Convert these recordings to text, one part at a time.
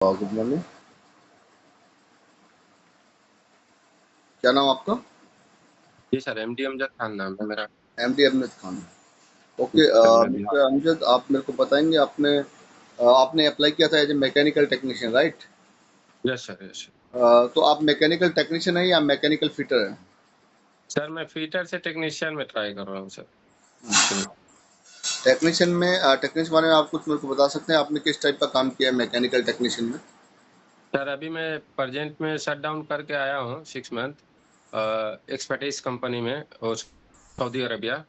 Good morning. क्या नाम आपका? जी सर, एमडी अमजद खान नाम है मेरा। एमडी अमजद खान। जी ओके। सर, मैं बिहार। मिस्टर अमजद, आप मेरे को बताएंगे, आपने अप्लाई किया था as a mechanical technician, right? Yes sir, yes sir. तो आप मैकेनिकल टेक्नीशियन हैं या मैकेनिकल फिटर हैं? सर मैं फीटर से टेक्नीशियन में ट्राई कर रहा हूँ सर एक्चुअली। टेक्नीशियन बारे में आप कुछ मेरे को बता सकते हैं, आपने किस टाइप का काम किया है मैकेनिकल टेक्नीशियन में? सर अभी मैं प्रेजेंट में शट डाउन करके आया हूँ 6 मंथ एक्सपर्टीज कंपनी में, और सऊदी अरबिया।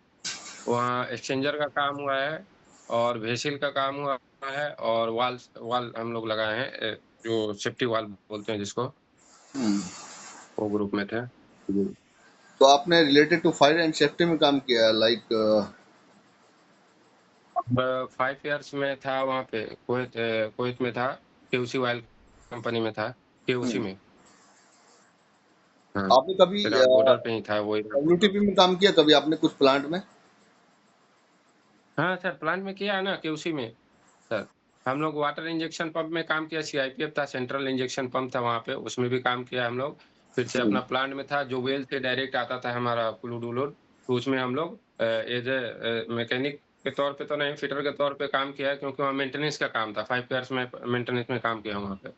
वहाँ एक्सचेंजर का काम हुआ है और वेसिल का काम हुआ है, और वाल वाल हम लोग लगाए हैं, जो सेफ्टी वाल बोलते हैं जिसको, हम्म। वो ग्रुप में थे। जी। तो आपने related to fire and safety में काम किया है, लाइक? 5 इयर्स में था वहाँ पे, कुवैत में था, केओसी ऑयल कंपनी में था, केओसी में। हाँ, आपने कभी इराक बॉर्डर पे ही था वो, इराक बॉर्डर डब्ल्यूटीपी पे। में काम किया कभी आपने कुछ प्लांट में? हाँ सर, प्लांट में किया है ना केओसी में सर। हम लोग वाटर इंजेक्शन पंप में काम किया, सीआईपीएफ था, सेंट्रल इंजेक्शन पंप था वहाँ पे, उसमें भी काम किया हम लोग। फिर से हम्म। अपना प्लांट में था, जो वेल से डायरेक्ट आता था हमारा फ्लूइड व्लूइड, तो उसमें हम लोग एज ए मैकेनिक के तौर पे तो नहीं, फिटर के तौर पे काम किया है, क्योंकि वहाँ मेंटेनेंस का काम था। 5 इयर्स में मेंटेनेंस में काम किया वहाँ पे।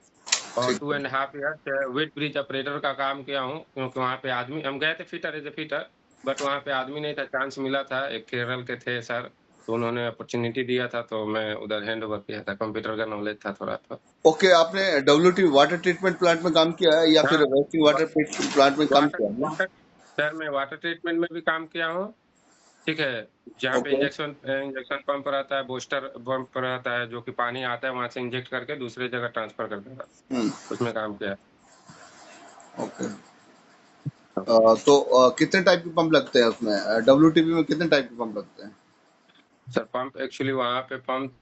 और ठीक टू है। And half years weigh bridge operator का काम किया हूँ, क्योंकि वहाँ पे आदमी, हम गए थे fitter as a fitter, but वहाँ पे आदमी नहीं था, चांस मिला था, एक केरल के थे सर, तो उन्होंने अपॉर्चुनिटी दिया था, तो मैं उधर हैंड ओवर किया था, कंप्यूटर का नॉलेज था थोड़ा तो। ओके, आपने डब्ल्यूटी वाटर ट्रीटमेंट प्लांट में काम किया है या हाँ, फिर वेस्टिंग वाटर ट्रीटमेंट प्लांट में काम वाटर किया है? वाटर सर मैं वाटर ट्रीटमेंट में भी काम किया हूँ, ठीक है? जहाँ पे ओके। इंजेक्शन पंप रहता है, बूस्टर पंप रहता है, जो कि पानी आता है वहाँ से इंजेक्ट करके दूसरी जगह ट्रांसफर कर देता है, हम्म। उसमें काम किया है। ओके। तो कितने टाइप के पंप लगते हैं उसमें? डब्ल्यूटीपी में कितने टाइप के पंप लगते हैं? सर पंप एक्चुअली वहाँ पे पंप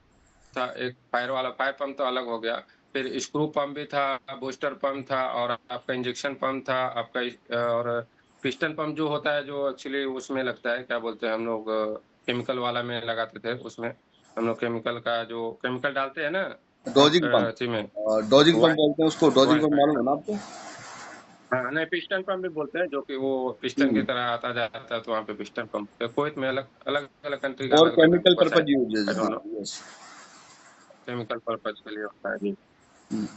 था, एक फायर वाला, फायर पंप तो अलग हो गया, फिर स्क्रू पंप भी था, बूस्टर पंप था, और आपका इंजेक्शन पंप था, आपका और पिस्टन पंप जो होता है, जो एक्चुअली उसमें लगता है, क्या बोलते हैं हम लोग, केमिकल वाला में लगाते थे उसमें। हम लोग केमिकल का जो केमिकल डालते हैं ना, पंप डोजिंग पंप। अथी में, डोजिंग पंप वाइट बोलते हैं उसको, डोजिंग वाइट पंप वाइट मालूम है पंप। ना आपको? हाँ, नहीं पिस्टन पंप भी बोलते हैं, जो कि वो पिस्टन की हम्म। तरह आता जाता है, तो वहाँ पे पिस्टन पंप, तो कुवैत में अलग अलग अलग कंट्री का और अलग अलग केमिकल होता है शायद, पर्पज यूजेज, आई डोंट हाँ, नो। यस। केमिकल पर्पज के लिए होता है जी। हम्म।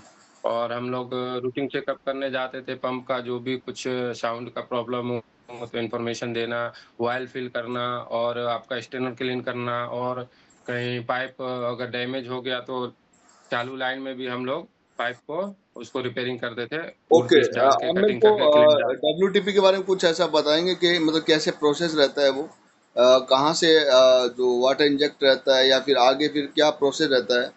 और हम लोग रूटीन चेकअप करने जाते थे, पंप का जो भी कुछ साउंड का प्रॉब्लम हो तो इन्फॉर्मेशन देना, ऑयल फिल करना, और आपका स्टेनर क्लीन करना, और कहीं पाइप अगर डैमेज हो गया तो चालू लाइन में भी हम लोग पाइप को उसको रिपेयरिंग करते थे, वुड ओके। पीस डाल के अब मेरे कटिंग को करके क्लिप डाल। डब्ल्यूटीपी के बारे में कुछ ऐसा बताएंगे कि मतलब कैसे प्रोसेस रहता है वो? कहाँ से जो वाटर इंजेक्ट रहता है, या फिर आगे फिर क्या प्रोसेस रहता है?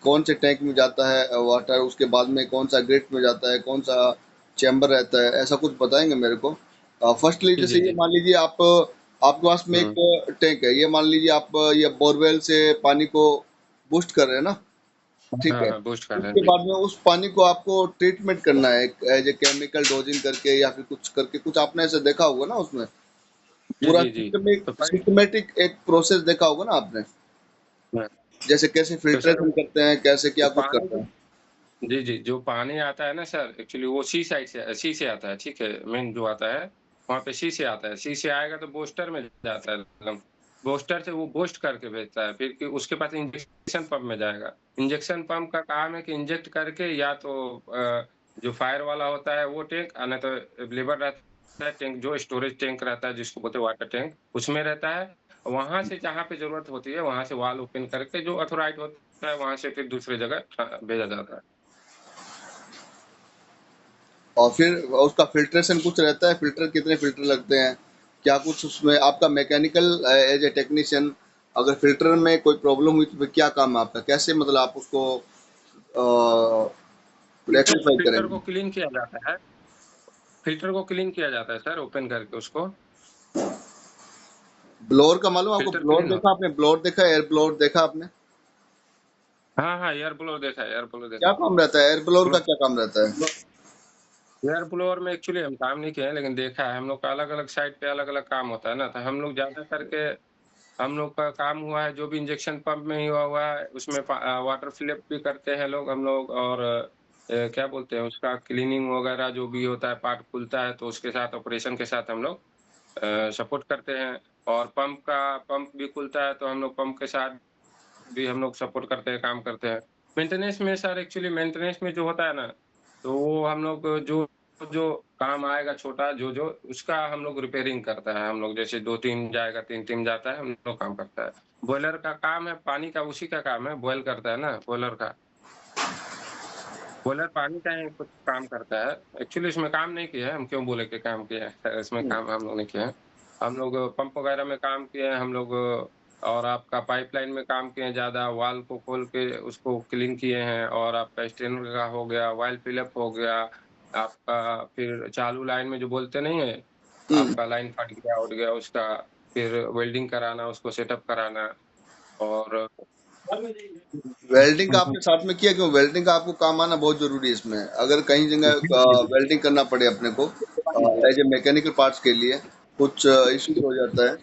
कौन से टैंक में जाता है वाटर, उसके बाद में कौन सा ग्रेट में जाता है, कौन सा चैम्बर रहता है, ऐसा कुछ बताएंगे मेरे को? फर्स्टली जी, जैसे जी, ये जी। मान लीजिए आप, आपके पास में एक हुँ। टैंक है, ये मान लीजिए आप ये बोरवेल से पानी को बूस्ट कर रहे हैं ना? ठीक हाँ, है। हाँ, बूस्ट कर रहे हैं, उसके जी। बाद में उस पानी को आपको ट्रीटमेंट करना है एज ए केमिकल डोजिंग करके, या फिर कुछ करके, कुछ आपने ऐसे देखा होगा ना उसमें? जी, पूरा जी, जी। तो पहले सिस्टमेटिक एक प्रोसेस देखा होगा ना आपने? हाँ, जैसे कैसे तो सर फिल्ट्रेशन करते हैं, कैसे वो क्या कुछ पानी करते हैं? जी, जी, जो पानी आता है ना सर, एक्चुअली वो सी साइड से, सी से आता है, ठीक है? मेन जो आता है, वहाँ पे सी से आता है, सी से आएगा तो बूस्टर में जाता है एकदम, बूस्टर से वो बूस्ट करके भेजता है, फिर कि उसके बाद इंजेक्शन पंप में जाएगा। इंजेक्शन पंप का काम है कि इंजेक्ट करके, या तो जो फायर वाला होता है वो टैंक, नहीं तो अवेलेबल रहता है टैंक, जो स्टोरेज टैंक रहता है जिसको बोलते हैं वाटर टैंक, उसमें रहता है। वहाँ से जहाँ पे ज़रूरत होती है, वहाँ से वाल्व ओपन करके जो ऑथोराइज़ होता है, वहाँ से फिर दूसरी जगह भेजा जाता है। और फिर उसका फिल्ट्रेशन कुछ रहता है? फिल्टर कितने फिल्टर लगते हैं? क्या कुछ उसमें आपका मैकेनिकल एज ए टेक्नीशियन, अगर फिल्टर में कोई प्रॉब्लम हुई तो फिर क्या काम है आपका? कैसे मतलब आप उसको फ़िल्टर रेक्टिफाई फ़िल्टर को करेंगे? क्लीन किया जाता है, फ़िल्टर को क्लीन किया जाता है सर, ओपन करके उसको, ब्लोअर का मालूम आपको? फ़िल्टर ब्लोअर क्लीन देखा होता है। आपने? ब्लोअर देखा है? एयर ब्लोअर देखा आपने? हाँ, हाँ, एयर ब्लोअर देखा है, एयर ब्लोअर देखा क्या है। काम रहता है एयर ब्लोअर का? ब्लो क्या काम रहता है? ब्लो एयर ब्लोअर में एक्चुअली हम काम नहीं किए हैं, लेकिन देखा है, हम लोग का अलग-अलग साइट पे अलग-अलग काम होता है ना, तो हम लोग ज़्यादा करके हम लोग का काम हुआ है, जो भी इंजेक्शन पंप में ही हुआ है, उसमें वाटर फिलअप भी करते हैं लोग हम लोग और क्या बोलते हैं उसका क्लीनिंग वगैरह जो भी होता है, पार्ट खुलता है तो उसके साथ ऑपरेशन के साथ हम लोग सपोर्ट करते हैं और पंप भी खुलता है तो हम लोग पंप के साथ भी हम लोग सपोर्ट करते हैं, काम करते हैं। मेंटेनेंस में सर एक्चुअली मेंटेनेंस में जो होता है ना, तो वो हम लोग जो जो काम आएगा छोटा जो उसका हम लोग रिपेयरिंग करता है हम लोग जैसे 2 टीम जाएगा, 3 टीम जाता है, हम लोग काम करता है। बॉयलर का काम है, पानी का उसी का काम है, बॉयल करता है ना बॉयलर का। बॉयलर पानी का ही कुछ काम करता है। एक्चुअली इसमें काम नहीं किया है, हम क्यों बोले कि काम किया है, इसमें हुँ। काम हम लोग नहीं किए हैं। हम लोग पंप वगैरह में काम किए हैं हम लोग और आपका पाइपलाइन में काम किए हैं ज़्यादा, वाल्व को खोल के उसको क्लीन किए हैं और आपका स्टेनर का हो गया, ऑयल फिलअप हो गया, आपका फिर चालू लाइन में जो बोलते नहीं है, हुँ। आपका लाइन फट गया, उड़ गया उसका, फिर वेल्डिंग कराना, उसको सेटअप कराना और वेल्डिंग का आपने साथ में किया क्यों? वेल्डिंग का आपको काम आना बहुत ज़रूरी है इसमें। अगर कहीं जगह वेल्डिंग करना पड़े अपने को एज़ ए मैकेनिकल पार्ट्स के लिए कुछ इश्यूज़ हो जाता है।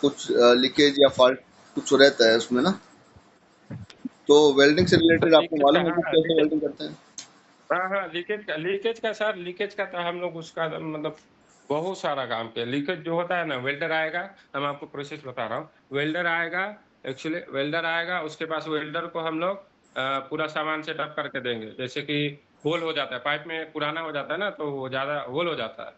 कुछ लीकेज या फ़ॉल्ट कुछ रहता है उसमें ना, तो वेल्डिंग से रिलेटेड आपको लीकेज का मालूम है कि हाँ, कैसे वेल्डिंग करते हैं? हाँ, हाँ, लीकेज का तो हम लोग उसका मतलब बहुत सारा काम किया। लीकेज जो होता है ना, वेल्डर आएगा, मैं आपको प्रोसेस बता रहा हूँ। वेल्डर आएगा, उसके पास वेल्डर को हम लोग पूरा सामान सेटअप करके देंगे। जैसे कि होल हो जाता है, पाइप में पुराना हो जाता है ना, तो वो ज़्यादा होल हो जाता है,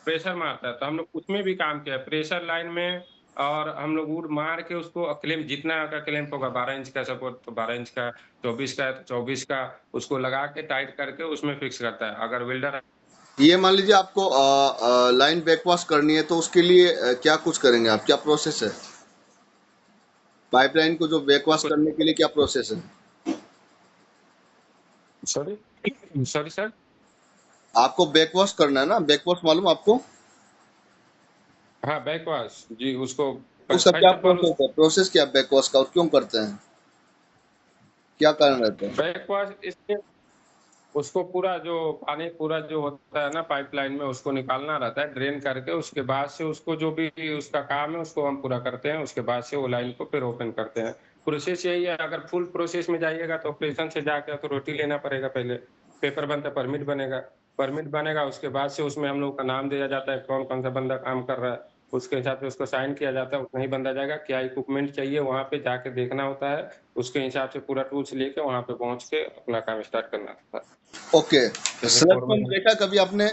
प्रेशर मारता है, तो हम लोग उसमें भी काम किया है। प्रेशर लाइन में और हम लोग वुड मार के उसको क्लैंप जितना का क्लैंप होगा 12 इंच का सपोर्ट तो 12 इंच का, 24 का है तो 24 का उसको लगा के टाइट करके उसमें फिक्स करता है। अगर वेल्डर ये मान लीजिए आपको लाइन बैकवाश करनी है तो उसके लिए क्या कुछ करेंगे आप? क्या प्रोसेस है? पाइपलाइन को जो बैकवाश को करने के लिए क्या प्रोसेस है? Sorry sorry sir? आपको बैकवाश करना है ना? बैकवाश मालूम आपको? हाँ, बैकवॉश जी, उसको उसका क्या फर्स्ट ऑफ ऑल प्रोसेस है? प्रोसेस क्या है बैकवाश का और क्यों करते हैं? क्या कारण रहता है? बैकवॉश इसलिए उसको पूरा जो पानी पूरा जो होता है ना पाइपलाइन में उसको निकालना रहता है, ड्रेन करके उसके बाद से उसको जो भी उसका काम है उसको हम पूरा करते हैं, उसके बाद से वो लाइन को फिर ओपन करते हैं। प्रोसेस यही है, अगर फुल प्रोसेस में जाइएगा तो ऑपरेशन से जाके अथॉरिटी लेना पड़ेगा पहले, पेपर बनता है, परमिट बनेगा उसके बाद से उसमें हम लोग का नाम दिया जाता है, कौन-कौन सा बंदा काम कर रहा है, उसके हिसाब से उसको साइन किया जाता है, उतना ही बंदा जाएगा, क्या इक्विपमेंट चाहिए वहाँ पे जाके देखना होता है, उसके हिसाब से पूरा टूल्स लेके वहाँ पे पहुँच के अपना काम स्टार्ट करना होता है। ओके। जैसे स्लज पंप फोरमैन देखा कभी आपने?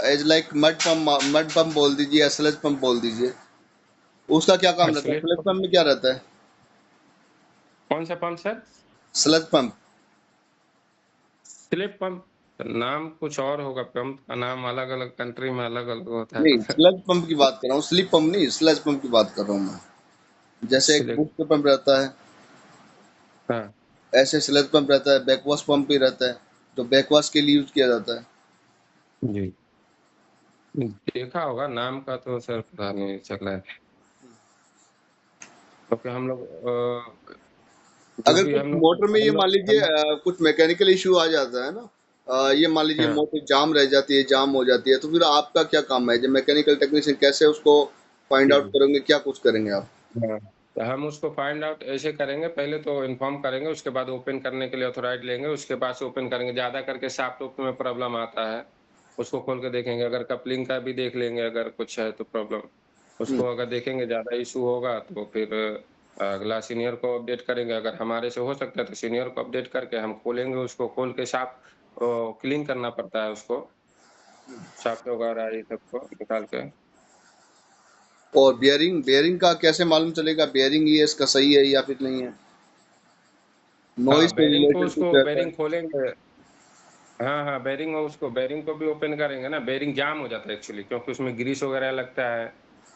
एज लाइक मड पंप बोल दीजिए या स्लज पंप बोल दीजिए। उसका क्या काम रहता है? स्लेज स्लज पंप में क्या रहता है? कौन-सा pump sir? Sludge pump. Slip pump नाम कुछ और होगा, पंप का नाम अलग-अलग कंट्री में अलग-अलग होता नहीं, है। स्लज पंप की बात कर रहा हूँ, स्लिप पंप नहीं, स्लज पंप की बात कर रहा हूँ मैं। जैसे एक स्लिप बूस्टर पंप रहता है, हाँ, ऐसे स्लज पंप रहता है, बैकवाश पंप भी रहता है, जो बैकवाश के लिए यूज किया जाता है। जी। देखा होगा, नाम का तो सर पता नहीं चला है। क्योंकि हम लोग जो अगर भी कुछ मोटर में ये मान लीजिए हम लोग कुछ मैकेनिकल इश्यू आ जाता है ना, ये मान लीजिए हाँ, मोटर जाम रह जाती है, जाम हो जाती है, तो फिर आपका क्या काम है? जो मैकेनिकल टेक्नीशियन कैसे उसको फाइंड आउट जी। करेंगे, क्या कुछ करेंगे आप? हाँ, तो हम उसको फाइंड आउट ऐसे करेंगे, पहले तो इन्फॉर्म करेंगे, उसके बाद ओपन करने के लिए ऑथोराइज़ लेंगे, उसके बाद से ओपन करेंगे। ज़्यादा करके शाफ्ट-वुफ्ट में प्रॉब्लम आता है, उसको खोल के देखेंगे, अगर कपलिंग का भी देख लेंगे अगर कुछ है तो प्रॉब्लम। हुँ, उसको अगर देखेंगे ज़्यादा इश्यू होगा तो फिर अगला सीनियर को अपडेट करेंगे, अगर हमारे से हो सकता है तो सीनियर को अपडेट करके हम खोलेंगे उसको, खोल के क्लीन करना पड़ता है उसको, शाफ्ट वगैरह ये सब को निकाल के। और बियरिंग बियरिंग का कैसे मालूम चलेगा बियरिंग ये इसका सही है या फिर नहीं है? हाँ, नॉइज़ से रिलेटेड कुछ रहता है। बेरिंग खोलेंगे हाँ, हाँ, बेरिंग को भी ओपन करेंगे ना, बेरिंग जाम हो जाता है एक्चुअली क्योंकि उसमें ग्रीस वगैरह लगता है,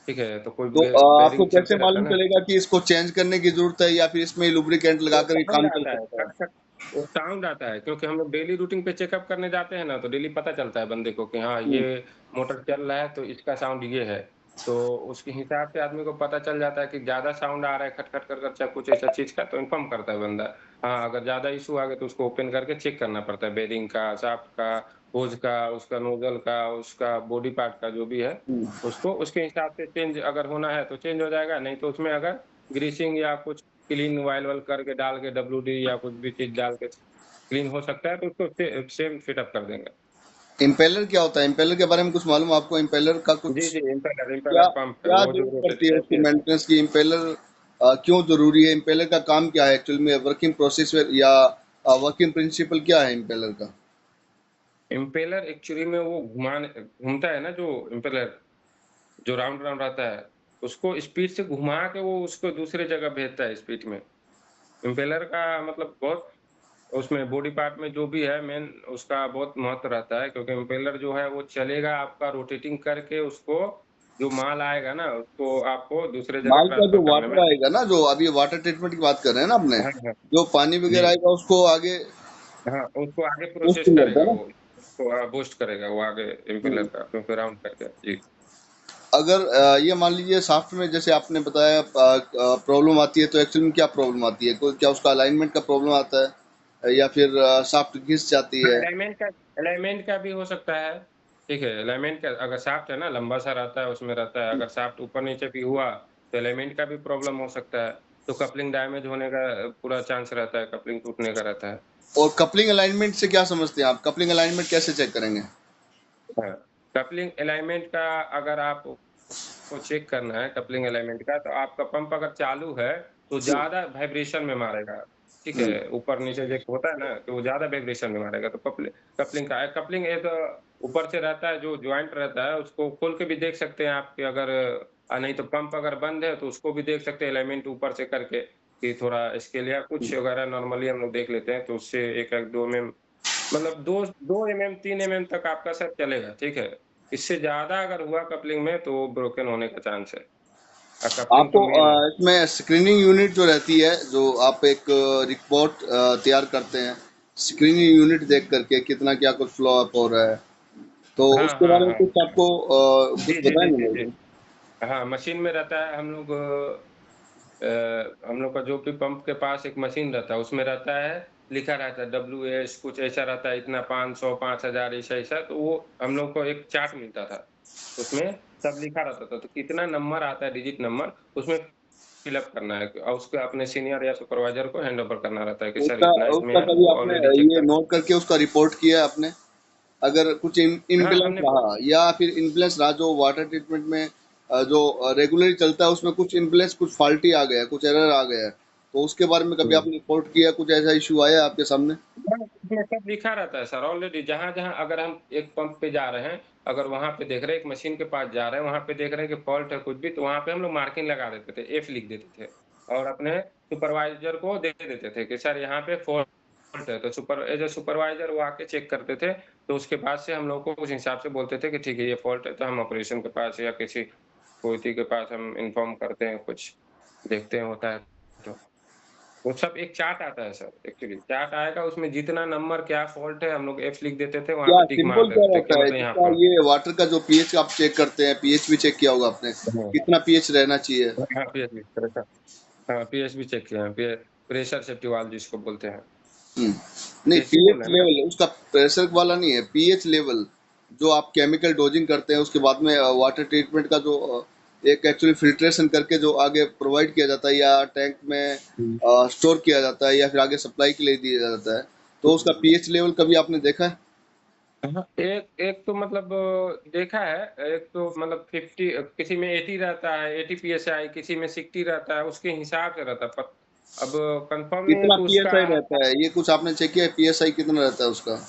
ठीक है? तो कोई तो आपको बेरिंग कैसे चलते रहता मालूम है ना, चलेगा कि इसको चेंज करने की ज़रूरत है या फिर इसमें लुब्रिकेंट वो लगाकर ही साउंड काम चल आता है, सकता है? खट खट वो साउंड आता है क्योंकि हम लोग डेली रूटीन पे चेकअप करने जाते हैं ना, तो डेली पता चलता है बंदे को कि हाँ, हुँ, ये मोटर चल रहा है तो इसका साउंड ये है। तो उसके हिसाब से आदमी को पता चल जाता है कि ज़्यादा साउंड आ रहा है खट खट कर कर चाहे कुछ ऐसा चीज़ का तो इन्फॉर्म करता है बंदा। हाँ, अगर ज़्यादा इश्यू आ गया तो उसको ओपन करके चेक करना पड़ता है, बेरिंग का, शाफ्ट का, होज़ का, उसका नोज़ल का, उसका बॉडी पार्ट का जो भी है, हुँ। उसको उसके हिसाब से चेंज अगर होना है तो चेंज हो जाएगा, नहीं तो उसमें अगर ग्रीसिंग या कुछ क्लीन ऑयल-वॉयल करके डाल के डब्ल्यूडी या कुछ भी चीज़ डाल के क्लीन हो सकता है तो उसको सेम फिटअप कर देंगे। इम्पेलर क्या होता है? इम्पेलर के बारे में कुछ मालूम है आपको? इम्पेलर का जी, कुछ जी, इम्पेलर क्या इम्पेलर पंप है, क्या वो जो ज़रूरत रोटेट पड़ती है उसकी मेंटेनेंस की? इम्पेलर क्यों ज़रूरी है? इम्पेलर का काम क्या है एक्चुअल में? वर्किंग प्रोसेस या वर्किंग प्रिंसिपल क्या है इम्पेलर का? इम्पेलर एक्चुअली में वो घूमता है ना जो इम्पेलर, जो राउंड राउंड रहता है, उसको स्पीड से घुमा के वो उसको दूसरे जगह भेजता है स्पीड में। इम्पेलर का मतलब बहुत उसमें बॉडी पार्ट में जो भी है मेन उसका बहुत महत्व रहता है क्योंकि इम्पेलर जो है वो चलेगा आपका रोटेटिंग करके उसको जो माल आएगा ना उसको आपको दूसरे जगह माल का जो ट्रांसफर करने में। वाटर आएगा ना, जो अभी वाटर ट्रीटमेंट की बात कर रहे हैं ना अपने, हाँ, हाँ। जो पानी जी। वगैरह आएगा उसको आगे हाँ, उसको आगे बूस्ट प्रोसेस करता करेगा है ना? वो, उसको बूस्ट करेगा वो आगे इम्पेलर हुँ। का क्योंकि राउंड करके। जी। अगर ये मान लीजिए शाफ्ट में जैसे आपने बताया प्रॉब्लम आती है, तो एक्चुअल में क्या प्रॉब्लम आती है? कोई क्या उसका अलाइनमेंट का प्रॉब्लम आता है, या फिर शाफ्ट घिस जाती हाँ, है? अलाइनमेंट का भी हो सकता है, ठीक है? अलाइनमेंट का अगर शाफ्ट है ना लंबा-सा रहता है, उसमें रहता है, अगर शाफ्ट ऊपर-नीचे भी हुआ, तो अलाइनमेंट का भी प्रॉब्लम हो सकता है। तो कपलिंग डैमेज होने का पूरा चांस रहता है, कपलिंग टूटने का रहता है। और कपलिंग अलाइनमेंट से क्या समझते हैं आप? कपलिंग अलाइनमेंट कैसे चेक करेंगे? हाँ, कपलिंग अलाइनमेंट का अगर आपको चेक करना है कपलिंग अलाइनमेंट का, तो आपका पंप अगर चालू है, तो हुँ, ज़्यादा वाइब्रेशन में मारेगा, ठीक हुँ, है? ऊपर-नीचे जो होता है ना, तो वो ज़्यादा वाइब्रेशन में मारेगा, तो कपलिंग एक ऊपर से रहता है, जो जॉइंट रहता है, उसको खोल के भी देख सकते हैं आप कि अगर नहीं तो पंप अगर बंद है, तो उसको भी देख सकते हैं अलाइनमेंट ऊपर से करके कि थोड़ा स्केल या हुँ। कुछ वगैरह नॉर्मली हम लोग देख लेते हैं, तो उससे 1 2 एमएम मतलब 2 एमएम 3 एमएम तक आपका शायद चलेगा, ठीक है? इससे ज़्यादा अगर हुआ कपलिंग में तो वो ब्रोकन होने का चांस है। कपलिंग आपको तो मेन है। इसमें स्क्रीनिंग यूनिट जो रहती है, जो आप एक रिपोर्ट तैयार करते हैं, स्क्रीनिंग यूनिट देख करके कितना क्या कुछ फ्लो अप हो रहा है, तो हाँ, उसके हाँ, बारे में हाँ। कुछ आपको जी, कुछ जी, जी, बताएँगे जी, मेरे जी। को? हाँ, मशीन में रहता है हम लोग का जो भी पंप के पास एक मशीन रहता है, उसमें रहता है लिखा रहता है डब्ल्यूएस कुछ ऐसा रहता है इतना 500 5000 ऐसा-ऐसा तो वो हम लोग को एक चार्ट मिलता था। उसमें सब लिखा रहता था, तो कितना नंबर आता है डिजिट नंबर उसमें फिल अप करना है और उसको अपने सीनियर या सुपरवाइज़र को हैंड ओवर करना रहता है कि सर उसका इतना इसमें उसका है, कभी वो आपने ऑलरेडी चेक ये कर नोट करके उसका रिपोर्ट किया है आपने? अगर कुछ हाँ, इम्बैलेंस हमने रहा, या फिर इम्बैलेंस रहा जो वाटर ट्रीटमेंट में जो रेगुलरली चलता है, उसमें कुछ इम्बैलेंस, कुछ फॉल्टी आ गया, कुछ एरर आ गया है, तो उसके बारे में कभी हुँ। आपने रिपोर्ट किया? कुछ ऐसा इश्यू आया आपके सामने? हाँ, उसमें सब लिखा रहता है सर ऑलरेडी जहाँ-जहाँ अगर हम एक पंप पे जा रहे हैं, अगर वहाँ पे देख रहे हैं एक मशीन के पास जा रहे हैं, वहाँ पे देख रहे हैं कि फ़ॉल्ट है कुछ भी, तो वहाँ पे हम लोग मार्किंग लगा देते थे, एफ लिख देते थे और अपने सुपरवाइज़र को दे देते थे कि सर यहाँ पे फ़ॉल्ट है, तो एज़ अ सुपरवाइज़र वो आके चेक करते थे, तो उसके बाद से हम लोग को उस हिसाब से बोलते थे कि ठीक है ये फ़ॉल्ट है, तो हम ऑपरेशन के पास या किसी कोई के पास हम इन्फॉर्म करते हैं कुछ, देखते हैं होता है तो। वो सब एक चार्ट आता है सर एक्चुअली, चार्ट आएगा उसमें जितना नंबर क्या फ़ॉल्ट है हम लोग एफ लिख देते थे, वहाँ क्या पे टिक मार सिंपल क्या देते थे कि रहता है मतलब यहाँ जिसका फ़ॉल्ट ये वाटर का जो पीएच आप चेक करते हैं, पीएच भी चेक किया होगा आपने, है। कितना पीएच रहना चाहिए? हाँ, पीएच भी प्रेशर हाँ, पीएच भी चेक किए हैं, प्रेशर सेफ्टी वाल्व जिसको बोलते हैं। हुँ। नहीं, पीएच ही बोल पीएच रहे हैं ना? लेवल उसका प्रेशर वाला नहीं है, पीएच लेवल, जो आप केमिकल डोजिंग करते हैं उसके बाद में वाटर ट्रीटमेंट का जो एक एक्चुअली फ़िल्ट्रेशन करके जो आगे प्रोवाइड किया जाता है, या टैंक में हुँ। स्टोर किया जाता है, या फिर आगे सप्लाई के लिए दिया जाता है, तो उसका पीएच लेवल कभी आपने देखा है? हाँ, एक एक तो मतलब देखा है, एक तो मतलब 50 किसी में 80 रहता है, 80 पीएसआई किसी में 60 रहता है, उसके हिसाब से रहता है। प अब कन्फर्म नहीं है कितना तो उसका पीएसआई रहता है? ये कुछ आपने चेक किया है, पीएसआई कितना रहता है उसका?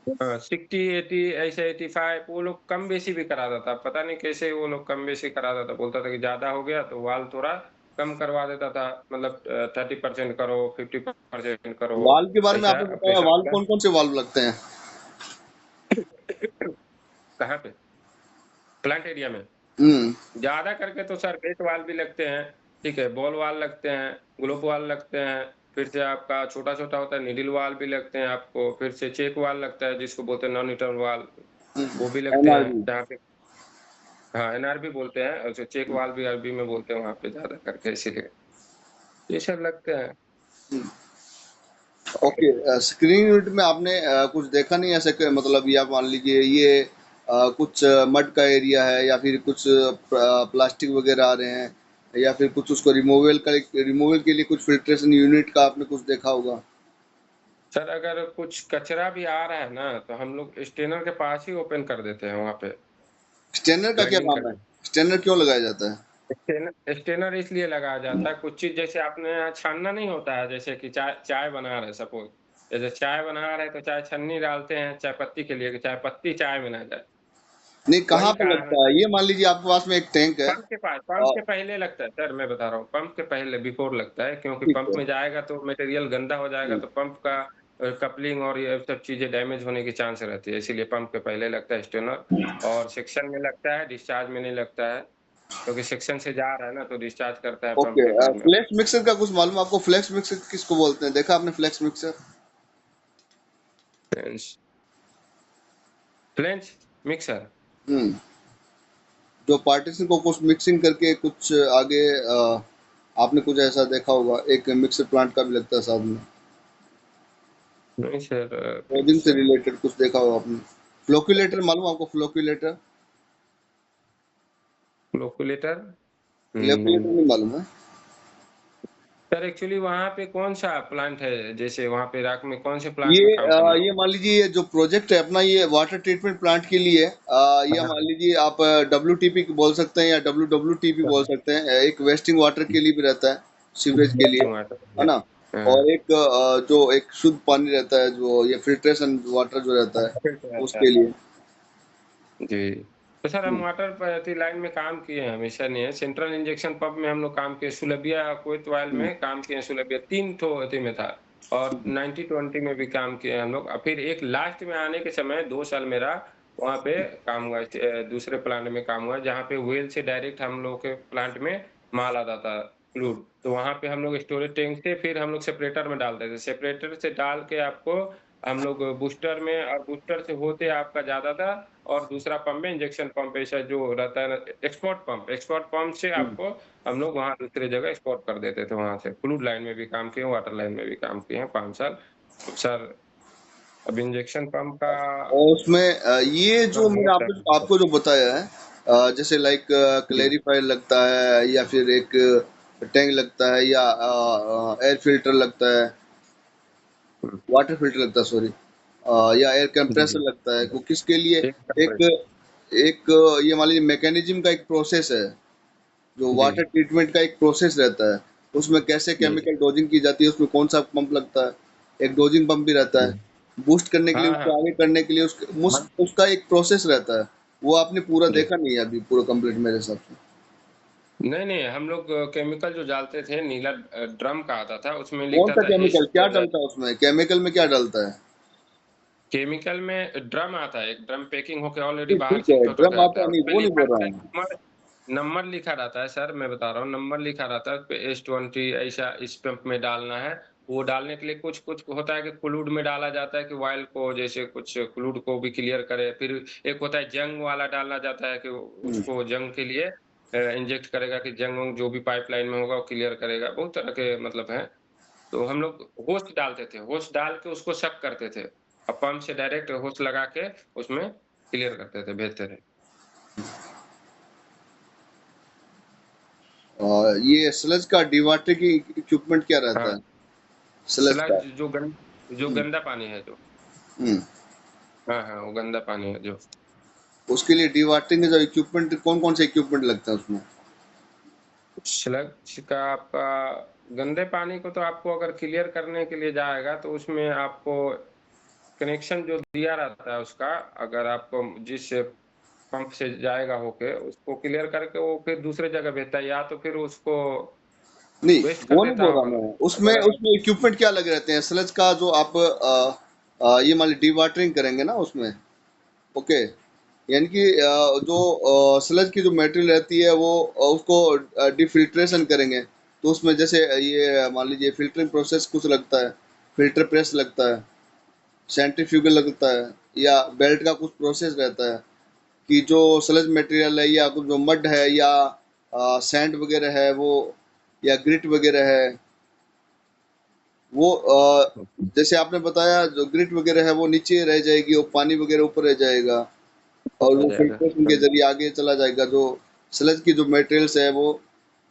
60, 80 ऐसे 85 वो लोग कम बेसी भी करा देता, पता नहीं कैसे वो लोग कम बेसी करा देता, बोलता था कि ज़्यादा हो गया तो वाल्व थोड़ा कम करवा देता था, मतलब 30% करो, 50% करो, वाल्व के बारे में ऐसा आपने बताया, प्रेशर वाल्व वाला। कौन-कौन से वाल्व लगते हैं? कहाँ पे? प्लांट एरिया में? हुँ, ज़्यादा करके तो सर गेट वाल्व भी लगते हैं, ठीक है, बॉल वाल्व लगते हैं, ग्लोब वाल्व लगते हैं, फिर से आपका छोटा-छोटा होता है नीडल वाल्व भी लगते हैं आपको, फिर से चेक वाल्व लगता है जिसको बोलते हैं नॉन न्यूट्रल वाल्व, हुँ, वो भी लगते हैं, एनआरबी। जहाँ पे हाँ, एनआरबी बोलते हैं और जो चेक वाल्व भी अरबी में बोलते हैं वहाँ पे ज़्यादा करके इसीलिए। ये सब लगते हैं। हुँ। ओके, स्क्रीनिंग यूनिट में आपने कुछ देखा नहीं ऐसे मतलब, या मान लीजिए ये कुछ मड का एरिया है, या फिर कुछ प्लास्टिक वगैरह आ रहे हैं, या फिर कुछ उसको रिमूवल के लिए कुछ फिल्ट्रेशन यूनिट का आपने कुछ देखा होगा। सर अगर कुछ कचरा भी आ रहा है ना, तो हम लोग स्टेनर के पास ही ओपन कर देते हैं वहाँ पे, स्टेनर का क्या प्लगिंग काम है? करके। स्टेनर क्यों लगाया जाता है? स्टेनर इसलिए लगाया जाता है, कुछ चीज़ जैसे आपने यहाँ छानना नहीं होता है, जैसे कि चाय चाय बना रहे हैं सपोज़, जैसे चाय बना रहे हैं तो चाय छन्नी डालते हैं चाय पत्ती के लिए कि चाय पत्ती चाय में ना जाए, नहीं, कहाँ वही पे कारण है लगता है? सर। ये मान लीजिए आपके पास में एक टैंक है। पंप के पहले लगता है सर, मैं बता रहा हूँ, पंप के पहले बिफ़ोर लगता है, क्योंकि ठीक पंप है। में जाएगा तो मटेरियल गंदा हो जाएगा, हम्म, तो पंप का कपलिंग और ये सब चीज़ें डैमेज होने की चांस रहती है, इसीलिए पंप के पहले लगता है स्टेनर। और सेक्शन में लगता है, डिस्चार्ज में नहीं लगता है, क्योंकि सेक्शन से जा रहा है ना, तो डिस्चार्ज करता है पंप ओके, के बाद में। फ्लेक्स मिक्सर का कुछ मालूम आपको? फ्लेक्स मिक्सर किसको बोलते हैं? देखा आपने फ्लेक्स मिक्सर? फ्लेंस फ्लेंच मिक्सर। हम्म, जो पार्टीशन को कुछ मिक्सिंग करके कुछ आगे आपने कुछ ऐसा देखा होगा, एक मिक्सर प्लांट का भी लगता है साथ में। नहीं सर, कोडिंग से मिक्सर रिलेटेड कुछ देखा होगा आपने? फ्लोक्यूलेटर मालूम आपको? फ्लोक्यूलेटर, कैलकुलेटर। कैलकुलेटर नहीं मालूम है? सर एक्चुअली वहाँ पे कौन-सा प्लांट है? जैसे वहाँ पे इराक में कौन से प्लांट ये में काम करना ये होगा? मान लीजिए, ये जो प्रोजेक्ट है अपना, ये वाटर ट्रीटमेंट प्लांट के लिए ये मान हाँ, लीजिए आप WTP बोल सकते हैं या WWTP बोल हाँ। सकते हैं। एक वेस्टिंग वाटर के लिए भी रहता है, सीवरेज के लिए, टमाटर है है। ना? हाँ, और एक जो एक शुद्ध पानी रहता है, जो ये फिल्ट्रेशन वाटर जो रहता है, फिल्टर रहता है। उसके लिए। जी। तो सर हम हम्म, वाटर पद्धति लाइन में काम किए हैं, हमेशा नहीं है। सेंट्रल इंजेक्शन पंप में हम लोग काम किए, सुलबिया कोतवाल हम्म, में काम किए हैं, सुलबिया 3 ठो अथी में था, और 90-20 में भी काम किए हैं हम लोग। फिर एक लास्ट में आने के समय 2 साल मेरा वहाँ पे काम हुआ, दूसरे प्लांट में काम हुआ, जहाँ पे वेल से डायरेक्ट हम लोग के प्लांट में माल आता था, क्रूड। तो वहाँ पे हम लोग स्टोरेज टैंक से फिर हम लोग सेपरेटर में डालते थे। सेपरेटर से डाल के आपको हम लोग बूस्टर में, और बूस्टर से होते आपका जाता था, और दूसरा पंप में इंजेक्शन पंप ऐसा जो रहता है ना, एक्सपोर्ट पंप से हम्म। आपको हम लोग वहाँ दूसरी जगह एक्सपोर्ट कर देते थे वहाँ से। क्रूड लाइन में भी काम किए हैं, वाटर लाइन में भी काम किए हैं 5 साल। तो सर अब इंजेक्शन पंप का और उसमें ये जो काम मैंने बहुत आपको है। आपको जो बताया है, जैसे लाइक जी, क्लेरिफायर लगता है, या फिर एक टैंक लगता है, या एयर फिल्टर लगता है, हुँ, वाटर फिल्टर लगता है, सॉरी, या एयर जी, कंप्रेसर जी। लगता है, को किसके लिए? एक एक कंप्रेसर। एक ये मान लीजिए मैकेनिज्म का एक प्रोसेस है, जो जी, वाटर ट्रीटमेंट का एक प्रोसेस रहता है। उसमें कैसे जी, जी, केमिकल डोजिंग की जाती है, उसमें कौन सा पंप लगता है, एक डोजिंग पंप भी रहता जी। है, बूस्ट करने के लिए, हाँ, उसको हाँ। आगे करने के लिए, हाँ। उसका एक प्रोसेस रहता है। वो आपने पूरा जी। देखा नहीं है अभी, पूरा कंप्लीट मेरे हिसाब से। नहीं, नहीं, हम लोग केमिकल जो डालते थे, नीला ड्रम का आता था, उसमें कौन लिखता सा था केमिकल, क्या एस्टर। डलता है उसमें? केमिकल में क्या डलता है? केमिकल में ड्रम आता है, एक ड्रम पैकिंग होके ऑलरेडी नहीं, बाहर ठीक से है, शिफ्ट होता ड्रम रहता आता है। है, नहीं उसपे वो नहीं लिखा बोल रहता रहा है हूँ। नंबर, नंबर लिखा रहता है सर, मैं बता रहा हूँ, नंबर लिखा रहता है S20 ऐसा इस पंप में डालना है। वो डालने के लिए कुछ-कुछ होता है कि फ्लूइड में डाला जाता है कि ऑयल को, जैसे कुछ फ्लूइड को भी क्लियर करे। फिर एक होता है जंग वाला डालना जाता है कि हम्म, उसको जंग के लिए इंजेक्ट करेगा कि जंग-वंग जो भी पाइपलाइन में होगा वो क्लियर करेगा। बहुत तरह के मतलब हैं। तो हम लोग होस्ट डालते थे, होस्ट डाल के उसको शक करते थे। पंप से डायरेक्ट होस्ट लगा के उसमें क्लियर करते थे, भेजते थे। और ये स्लज का डिवाटर की इक्विपमेंट क्या रहता हाँ, है? स्लज का। स्लज जो हम्म, गंदा पानी है जो। हम्म। हाँ, हाँ, वो गंदा पानी है जो। उसके लिए डिवाटरिंग के जो इक्विपमेंट, कौन कौन से इक्विपमेंट लगते हैं उसमें? स्लज का आपका गंदे पानी को तो आपको अगर क्लियर करने के लिए जाएगा तो उसमें आपको कनेक्शन जो दिया रहता है उसका, अगर आपको जिस पंप से जाएगा होके, उसको क्लियर करके वो फिर दूसरे जगह भेजता है, या तो फिर उसको नहीं, वेस्ट कर वो नहीं देता बोल रहा होगा। मैं। उसमें अगर आप उसमें इक्विपमेंट क्या लगे रहते हैं स्लज का, जो आप ये मान लीजिए डिवाटरिंग करेंगे ना उसमें? ओके, यानी कि जो स्लज की जो मटेरियल रहती है, वो उसको डिफिल्ट्रेशन करेंगे, तो उसमें जैसे ये मान लीजिए फिल्टरिंग प्रोसेस कुछ लगता है, फिल्टर प्रेस लगता है, सेंट्रीफ्यूगल लगता है, या बेल्ट का कुछ प्रोसेस रहता है, कि जो स्लज मटेरियल है, या कुछ जो मड है, या सैंड वगैरह है वो, या ग्रिट वगैरह है, वो जैसे आपने बताया जो ग्रिट वगैरह है वो नीचे रह जाएगी और पानी वगैरह ऊपर रह जाएगा और हो वो जाएगा। फिल्ट्रेशन के हाँ, जरिए आगे चला जाएगा। जो स्लज की जो मटेरियल्स है वो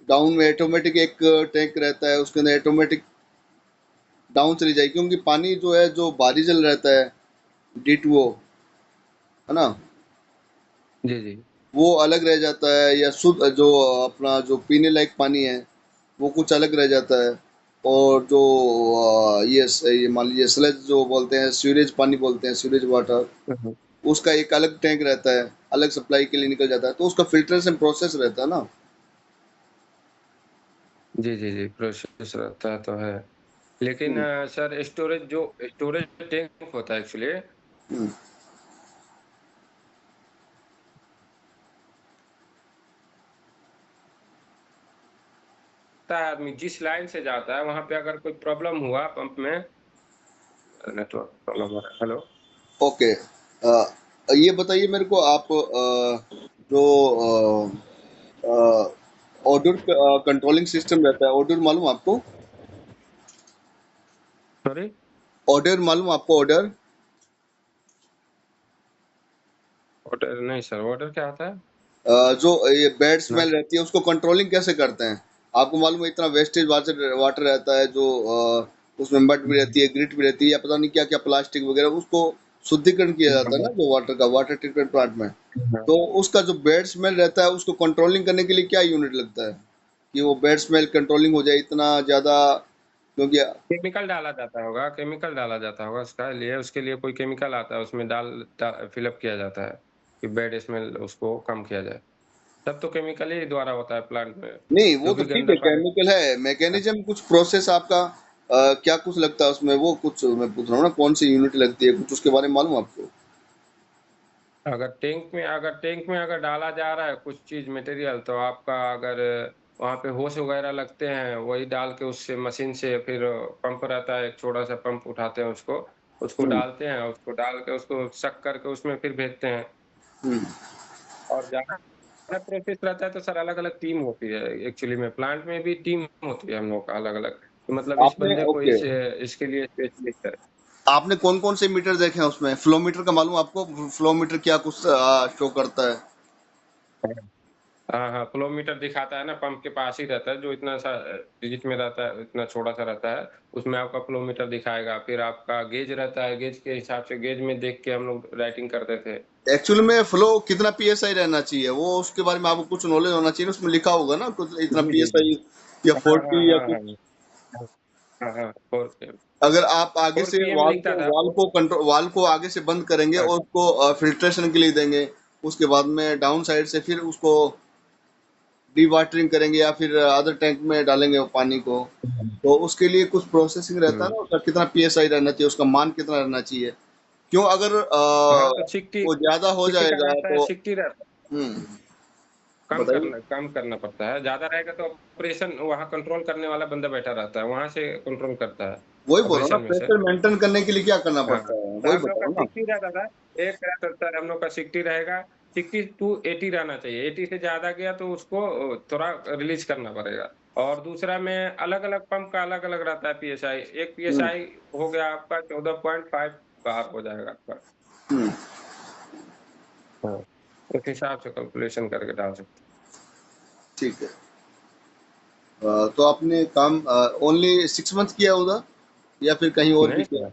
डाउन में ऑटोमेटिक एक टैंक रहता है उसके अंदर ऑटोमेटिक डाउन चली जाएगी, क्योंकि पानी जो है जो बारीजल रहता है D2O, है ना, जी, जी। वो अलग रह जाता है, या शुद्ध जो अपना जो पीने लायक पानी है वो कुछ अलग रह जाता है। और जो ये मान लीजिए स्लज जो बोलते हैं, सीवरेज पानी बोलते हैं, सीवरेज वाटर, हुँ, हुँ। उसका एक अलग टैंक रहता है, अलग सप्लाई के लिए निकल जाता है, तो उसका फिल्ट्रेशन प्रोसेस रहता है ना। जी, जी, जी, प्रोसेस रहता तो है। लेकिन हम्म, सर स्टोरेज टैंक होता है एक्चुअली हम्म, पता है आदमी जिस लाइन से जाता है वहाँ पे अगर कोई प्रॉब्लम हुआ पंप में नेटवर्क प्रॉब्लम हो रहा है। हेलो? ओके। ये बताइए मेरे को आप जो ऑर्डर कंट्रोलिंग सिस्टम रहता है, ऑर्डर मालूम आपको? सॉरी? ऑर्डर मालूम आपको? ऑर्डर ऑर्डर नहीं सर, ऑर्डर क्या होता है? जो ये बैड ना स्मेल रहती है उसको कंट्रोलिंग कैसे करते हैं? आपको मालूम है इतना वेस्टेज वाटर वाटर रहता है जो उसमें मड भी रहती है, ग्रिट भी रहती है, या पता नहीं क्या क्या प्लास्टिक वगैरह, उसको शुद्धिकरण किया जाता है ना जो वाटर का, वाटर ट्रीटमेंट प्लांट में। तो उसका जो बैड स्मेल रहता है उसको कंट्रोलिंग करने के लिए क्या यूनिट लगता है कि वो बैड स्मेल कंट्रोलिंग हो जाए इतना ज्यादा, क्योंकि केमिकल डाला जाता होगा उसका लिए उसके लिए कोई केमिकल आता है उसमें फिल अप किया जाता है, कि बैड स्मेल उसको कम किया जाए। तब तो केमिकल ही द्वारा होता है प्लांट में, नहीं वो जो तो भी ठीक गंदा है, पानी केमिकल है, मैकेनिज्म कुछ प्रोसेस आपका क्या कुछ लगता है उसमें, वो कुछ मैं पूछ रहा हूँ ना, कौन सी यूनिट लगती है, कुछ उसके बारे में मालूम आपको? अगर टैंक में डाला जा रहा है कुछ चीज़ मटेरियल तो आपका अगर वहाँ पे होस वगैरह लगते हैं, वही डाल के उससे मशीन से फिर पंप रहता है, एक छोटा-सा पंप उठाते हैं उसको हम्म, डालते हैं, उसको डाल के उसको सक करके उसमें फिर भेजते हैं। हम्म, और जहाँ प्रोसेस रहता है तो सर अलग-अलग टीम होती है एक्चुअली में, प्लांट में भी टीम होती है हम लोग का अलग-अलग, कि मतलब इस आपने बंदे को ओके, इसके लिए स्पेशलिस्ट है। आपने कौन कौन से मीटर देखे हैं उसमें? फ्लो मीटर का मालूम आपको? फ्लो मीटर क्या कुछ शो करता है? हाँ, हाँ, फ्लो दिखाता है ना, पंप के पास ही रहता है, जो इतना सा डिजिट में रहता है, इतना छोटा-सा रहता है, उसमें आपका फ्लो दिखाएगा। फिर आपका गेज रहता है, गेज के हिसाब से गेज में देख के हम लोग राइटिंग करते थे। एक्चुअल में फ्लो कितना पीएसआई रहना चाहिए, वो उसके बारे में आपको कुछ नॉलेज होना चाहिए, उसमें लिखा होगा ना कुछ इतना जी, जी, जी। पीएसआई या हाँ, हाँ, 40 या हाँ, कुछ। हाँ। हाँ, हाँ, अगर आप आगे 4 से पीएम लिखता था। वाल को आगे से बंद करेंगे हाँ, और उसको फिल्ट्रेशन के लिए देंगे, उसके बाद में डाउन साइड से फिर उसको डीवाटरिंग करेंगे या फिर अदर टैंक में डालेंगे वो पानी को, तो उसके लिए कुछ प्रोसेसिंग रहता है हुँ। ना, उसका कितना पीएसआई रहना चाहिए, उसका मान कितना रहना चाहिए। क्यों अगर हाँ, तो 60 वो ज्यादा हो 60 का जाएगा रहता है, तो 60 रहता है। हम्म, बताइए। कम करना पड़ता है। ज़्यादा रहेगा तो ऑपरेशन वहाँ कंट्रोल करने वाला बंदा बैठा रहता है, वहाँ से कंट्रोल करता है, वही बोल रहा हूँ ना, ऑपरेशन में से। प्रेशर मेंटेन करने के लिए क्या करना हाँ, पड़ता है, तो वही हम लोग बता का रहा हूँ ना। 60 रहता था, एक रहता सर हम लोग का 60 रहेगा, 60 टू 80 रहना चाहिए, 80 से ज़्यादा गया तो उसको थोड़ा रिलीज़ करना पड़ेगा। और दूसरा में अलग-अलग पंप का अलग-अलग रहता है पीएसआई, एक हम्म, पीएसआई हो गया आपका 14.5 बार हो जाएगा आपका। हम्म, हाँ, उस हिसाब से कैलकुलेशन करके डाल सकते ठीक है। तो आपने काम ओनली 6 मंथ किया उधर या फिर कहीं हैं। और भी नहीं किया? सर,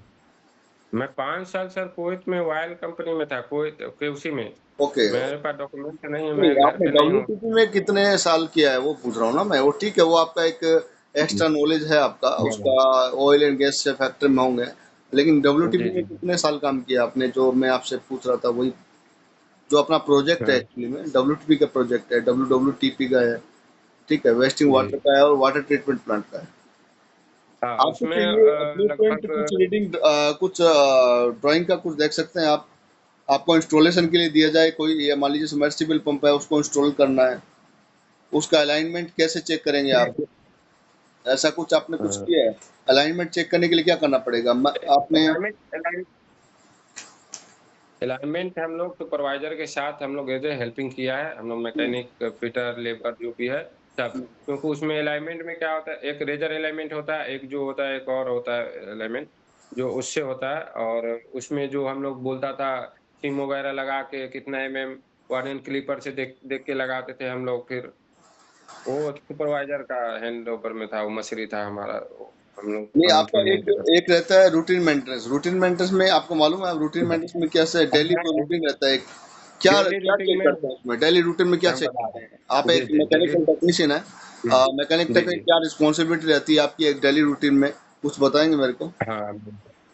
मैं 5 साल सर कुवैत में ऑयल कंपनी में था, कुवैत केओसी में। ओके। मेरे पास डॉक्यूमेंट नहीं है, नहीं मैं घर आपने पे नहीं हूँ। डब्ल्यूटीपी में कितने साल किया है वो पूछ रहा हूँ ना मैं, वो ठीक है, वो आपका एक हुँ, एक्स्ट्रा नॉलेज है आपका हाँ, उसका, ऑयल एंड गैस से फैक्ट्री में होंगे, लेकिन जी, डब्ल्यूटीपी में जी, जी। कितने साल काम किया आपने, जो मैं आपसे पूछ रहा था वही, जो अपना प्रोजेक्ट है हाँ, एक्चुअली में डब्ल्यूटीपी का प्रोजेक्ट है, डब्ल्यूडब्ल्यूटीपी का है, ठीक है, वेस्टिंग वाटर जी। का है और वाटर ट्रीटमेंट प्लांट का है। हाँ, आपको उसमें चाहिए ब्लूप्रिंट, कुछ लगभग रीडिंग, कुछ ड्राइंग का कुछ देख सकते हैं आप? आपको इंस्टॉलेशन के लिए दिया जाए कोई, या मान लीजिए सबमर्सिबल पंप है उसको इंस्टॉल करना है, उसका अलाइनमेंट कैसे चेक करेंगे आप? ऐसा कुछ आपने कुछ अ, किया है? अलाइनमेंट चेक करने के लिए क्या करना पड़ेगा? आपने अलाइनमेंट अलाइन अलाइनमेंट हम लोग सुपरवाइज़र के साथ हम लोग एज़ ए हेल्पिंग किया है। हम लोग हम्म, मैकेनिक, फिटर, लेबर जो भी है, सब, क्योंकि उसमें अलाइनमेंट में क्या होता है, एक रेज़र अलाइनमेंट होता है, एक जो होता है एक और होता है अलाइनमेंट, जो उससे होता है। और उसमें जो हम लोग बोलता था सिम वगैरह लगा के कितना एमएम वार्निंग क्लिपर से देख देख के लगाते थे हम लोग। फिर वो सुपरवाइज़र का हैंडओवर में था, वो मसरी था हमारा, वो हम लोग नहीं, कंट्रोल आपका नहीं एक कर सकते। एक रहता है रूटीन मेंटेनेंस। रूटीन मेंटेनेंस में आपको मालूम है, आप रूटीन मेंटेनेंस में कैसे डेली जो हाँ, रूटीन रहता है, क्या डेली क्या रूटीन चेक में करते हैं उसमें? डेली रूटीन में क्या हम चेक बता करते रहे हैं? आप हैं। जी, एक जी, डेली मैकेनिकल टेक्नीशियन है, हुँ, मैकेनिक जी, का जी। क्या रिस्पॉन्सिबिलिटी रहती है आपकी एक डेली रूटीन में? कुछ बताएंगे मेरे को? हाँ,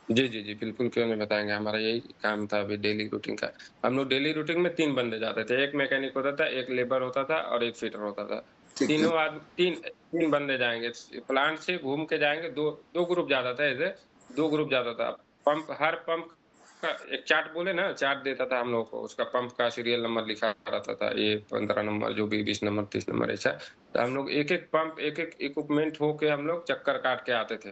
जी, जी, जी, बिल्कुल क्यों नहीं बताएँगे, हमारा यही काम था अभी डेली रूटीन का। हम लोग डेली रूटीन में 3 बंदे जाते थे, 1 मैकेनिक होता था, 1 लेबर होता था और 1 फिटर होता था। ठीक है। तीनों आदमी 3 बंदे जाएँगे, प्लांट से घूम के जाएँगे, 2 ग्रुप जाता था ऐसे, 2 ग्रुप जाता था। हर पंप का एक चार्ट बोले ना, चार्ट देता था हम लोगों को, उसका पंप का सीरियल नंबर लिखा रहता था, ये 15 नंबर जो भी 20 नंबर, 30 नंबर ऐसा। तो हम लोग एक-एक पंप, एक-एक इक्विपमेंट होके हम लोग चक्कर काट के आते थे।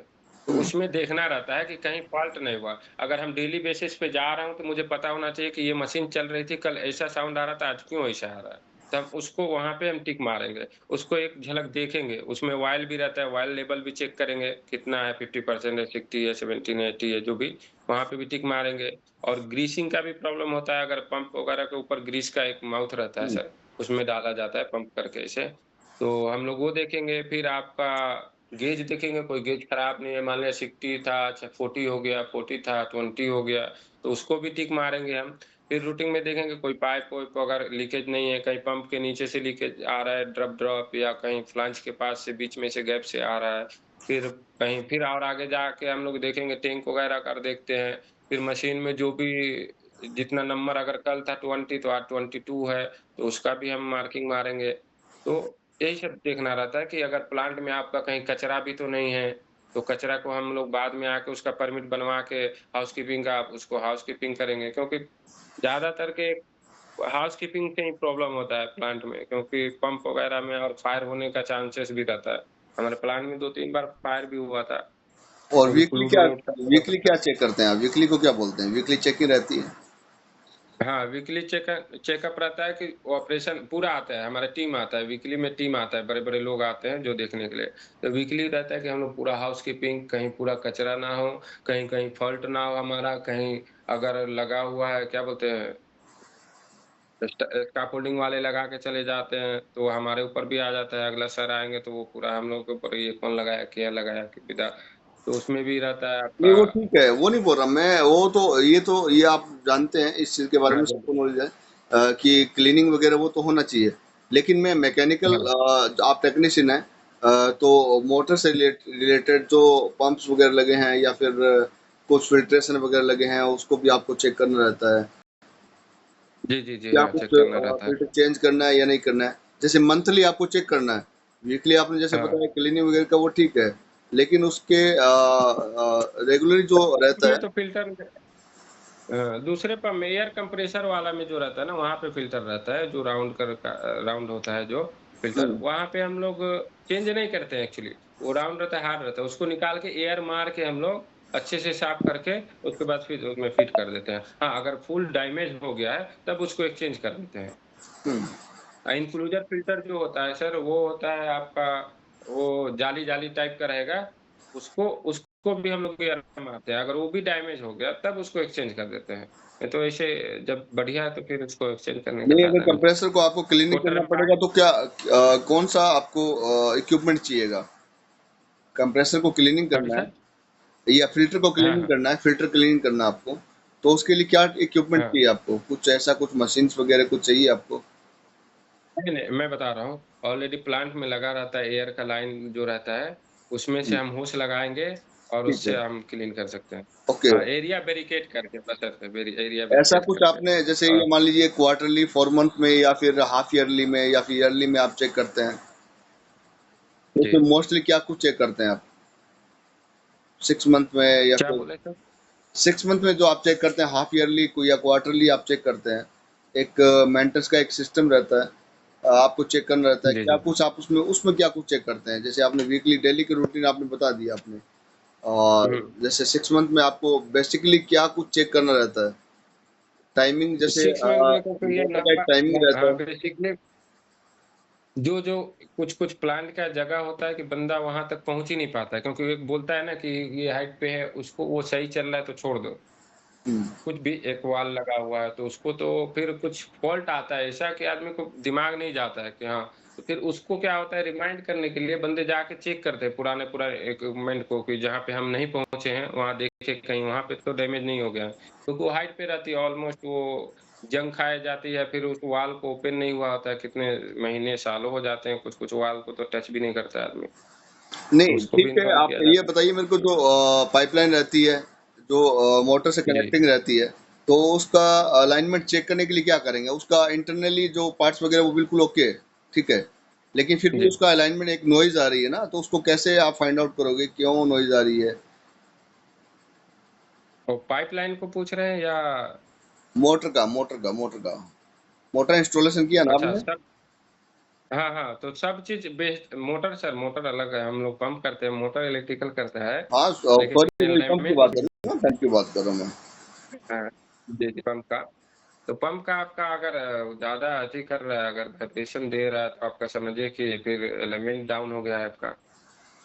तो हुँ, उसमें देखना रहता है कि कहीं फ़ॉल्ट नहीं हुआ। अगर हम डेली बेसिस पे जा रहा हूँ, तो मुझे पता होना चाहिए कि ये मशीन चल रही थी, कल ऐसा साउंड आ रहा था, आज क्यों ऐसा आ रहा है? तो हम उसको वहाँ पे हम टिक मारेंगे, उसको एक झलक देखेंगे, उसमें ऑयल भी रहता है, ऑयल लेवल भी चेक करेंगे, कितना है 50% है, 60 है, 17 है, 80 है, जो भी, वहाँ पे भी टिक मारेंगे। और ग्रीसिंग का भी प्रॉब्लम होता है, अगर पंप वगैरह के ऊपर ग्रीस का एक माउथ रहता है हुँ, सर, उसमें डाला जाता है पंप करके ऐसे, तो हम लोग वो देखेंगे। फिर आपका गेज देखेंगे, कोई गेज खराब नहीं है, मान लिया 60 था, अच्छा 40 हो गया, 40 था, 20 हो गया, तो उसको भी टिक मारेंगे हम। फिर रूटिंग में देखेंगे कोई पाइप-वाइप अगर लीकेज नहीं है, कहीं पंप के नीचे से लीकेज आ रहा है, ड्रप-ड्रप, या कहीं फ्लैंज के पास से बीच में से गैप से आ रहा है। फिर कहीं फिर और आगे जाके हम लोग देखेंगे, टैंक वगैरह कर देखते हैं। फिर मशीन में जो भी जितना नंबर अगर कल था 20 तो आज 22 है, तो उसका भी हम मार्किंग मारेंगे। तो यही सब देखना रहता है कि अगर प्लांट में आपका कहीं कचरा भी तो नहीं है, तो कचरा को हम लोग बाद में आके उसका परमिट बनवा के हाउसकीपिंग का उसको हाउसकीपिंग करेंगे, क्योंकि ज़्यादातर के हाउसकीपिंग से ही प्रॉब्लम होता है प्लांट में, क्योंकि पंप वगैरह में और फायर होने का चांसेस भी रहता है। हमारे प्लांट में 2-3 बार फायर भी हुआ था, और क्योंकि फ्लूइड वूड का वीकली क्या चेक करते हैं आप? वीकली को क्या बोलते हैं? वीकली चेकिंग रहती है? हाँ, वीकली चेकअप रहता है कि ऑपरेशन पूरा आता है, हमारा टीम आता है, वीकली में टीम आता है, बड़े-बड़े लोग आते हैं जो देखने के लिए। तो वीकली रहता है कि हम लोग पूरा हाउसकीपिंग, कहीं पूरा कचरा ना हो, कहीं-कहीं फॉल्ट ना हो हमारा, कहीं अगर लगा हुआ है, क्या बोलते हैं, स्कैफोल्डिंग वाले लगा के चले जाते हैं, तो हमारे ऊपर भी आ जाता है, अगला सर आएँगे तो वो पूरा हम लोगों के ऊपर, ये कौन लगाया, क्या लगाया, कि विदा, तो उसमें भी रहता है नहीं, आपका। वो ठीक है, वो नहीं बोल रहा मैं। वो तो ये आप जानते हैं, इस चीज़ के बारे हाँ, में जी। सबको नॉलेज है, कि क्लीनिंग वगैरह वो तो होना चाहिए। लेकिन मैं मैकेनिकल, हाँ। आप टेक्नीशियन हैं, तो मोटर से रिलेटेड जो पंप्स वगैरह लगे हैं या फिर कुछ फिल्ट्रेशन वगैरह लगे हैं, उसको भी आपको चेक करना रहता है। जी, जी, जी, क्या हाँ, कुछ चेक करना रहता है। फिल्टर चेंज करना है या नहीं करना है? जैसे मंथली आपको चेक करना है, वीकली आपने जैसे हाँ। बताया क्लीनिंग वगैरह का वो ठीक है, लेकिन उसके रेगुलरली जो रहता में है। तो फ़िल्टर दूसरे पंप में एयर कंप्रेसर वाला में जो रहता है ना, वहाँ पे फ़िल्टर रहता है, जो राउंड होता है जो फ़िल्टर, हुँ, वहाँ पे हम लोग चेंज नहीं करते हैं एक्चुअली। वो राउंड रहता है, हार्ड रहता है, उसको निकाल के एयर मार के हम लोग अच्छे से साफ करके उसके बाद फिर उसमें फिट कर देते हैं। हाँ, अगर फुल डैमेज हो गया है, तब उसको एक्सचेंज कर देते हैं। हुँ। इन्क्लूज़र फ़िल्टर जो होता है सर, वो होता है आपका, वो जाली-जाली टाइप का रहेगा, उसको उसको भी हम लोग एयर मारते हैं। अगर वो भी डैमेज हो गया, तब उसको एक्सचेंज कर देते हैं। नहीं तो ऐसे जब बढ़िया है, तो फिर उसको एक्सचेंज करने का नहीं, अगर फ़ायदा नहीं। कंप्रेसर को आपको क्लीनिंग वो करना पड़ेगा टर्बाइन तो क्या कौन-सा आपको इक्विपमेंट चाहिएगा? कंप्रेसर को क्लीनिंग कौन करना सा? है या फ़िल्टर को हाँ, क्लीनिंग हाँ। करना है, फ़िल्टर क्लीनिंग करना है आपको, तो उसके लिए क्या इक्विपमेंट हाँ। चाहिए आपको? कुछ ऐसा कुछ मशीन्स वगैरह कुछ चाहिए आपको? नहीं, नहीं, मैं बता रहा हूँ, ऑलरेडी प्लांट में लगा रहता है, एयर का लाइन जो रहता है, उसमें से हुँ, हम होस लगाएँगे और ठीक है। उससे हम क्लीन कर सकते हैं। ओके। हाँ, एरिया बैरिकेड करके, बशर्ते एरिया ऐसा बैरिकेड कुछ करके। आपने जैसे ये और मान लीजिए क्वार्टरली, 4 मंथ में या फिर हाफ ईयरली में या फिर ईयरली में आप चेक करते हैं? जी। उसमें मोस्टली क्या कुछ चेक करते हैं आप? 6 मंथ में या क्या फिर बोले सर? 6 मंथ में जो आप चेक करते हैं, हाफ ईयरली को या क्वार्टरली आप चेक करते हैं? एक मेंटर्स का एक सिस्टम रहता है, आपको चेक करना रहता है। जी, क्या जी। कुछ आप उसमें उसमें क्या कुछ चेक करते हैं? जैसे आपने वीकली, डेली की रूटीन आपने बता दिया आपने, और हुँ। जैसे 6 मंथ में आपको बेसिकली क्या कुछ चेक करना रहता है? टाइमिंग जैसे 6 मंथ में तो फिर ये मोटर का एक नंबर टाइमिंग रहता हाँ, है। बेसिकली जो कुछ-कुछ प्लांट का जगह होता है कि बंदा वहाँ तक पहुँच ही नहीं पाता है, क्योंकि एक बोलता है ना कि ये हाइट पे है, उसको वो सही चल रहा है तो छोड़ दो। हुँ। कुछ भी एक वॉल लगा हुआ है, तो उसको तो फिर कुछ फ़ॉल्ट आता है ऐसा कि आदमी को दिमाग नहीं जाता है कि हाँ, तो फिर उसको क्या होता है रिमाइंड करने के लिए बंदे जाके चेक करते हैं पुराने-पुराने इक्विपमेंट को कि जहाँ पे हम नहीं पहुँचे हैं, वहाँ देखें कहीं वहाँ पे तो डैमेज नहीं हो गया है। क्योंकि वो हाइट पे रहती है ऑलमोस्ट वो जंग खाए जाती है, फिर उस वॉल को ओपन नहीं हुआ होता है, कितने महीने, सालों हो जाते हैं, कुछ-कुछ वॉल को तो टच भी नहीं करता है आदमी, तो नहीं, उसको भी ठीक है, इन्फॉर्म आप किया ये जाता है। बताइए मेरे को जो पाइपलाइन रहती है, जो मोटर से जी, कनेक्टिंग रहती है, तो उसका अलाइनमेंट चेक करने के लिए क्या करेंगे? उसका इंटरनली जो पार्ट्स वगैरह वो बिल्कुल ओके है, ठीक है। लेकिन फिर भी जी। उसका अलाइनमेंट एक नॉइज़ आ रही है ना, तो उसको कैसे आप फाइंड आउट करोगे क्यों नॉइज़ आ रही है? तो पाइपलाइन को पूछ रहे हैं या मोटर का। मोटर इंस्टॉलेशन किया ना अच्छा आपने? सब हाँ, हाँ, तो सब चीज़ बेस्ट मोटर सर मोटर अलग है, हम लोग पंप करते हैं, मोटर इलेक्ट्रिकल करता है, हाँ, लेकिन सॉरी वही पंप की एलाइनमेंट बात कर रहा हूँ ना, पंप की बात कर रहा हूँ मैं। हाँ, जी, जी, पंप का। तो पंप का आपका अगर ज़्यादा अति कर रहा है, अगर वाइब्रेशन दे रहा है, तो आपका समझिए कि फिर एलिमेंट डाउन हो गया है आपका।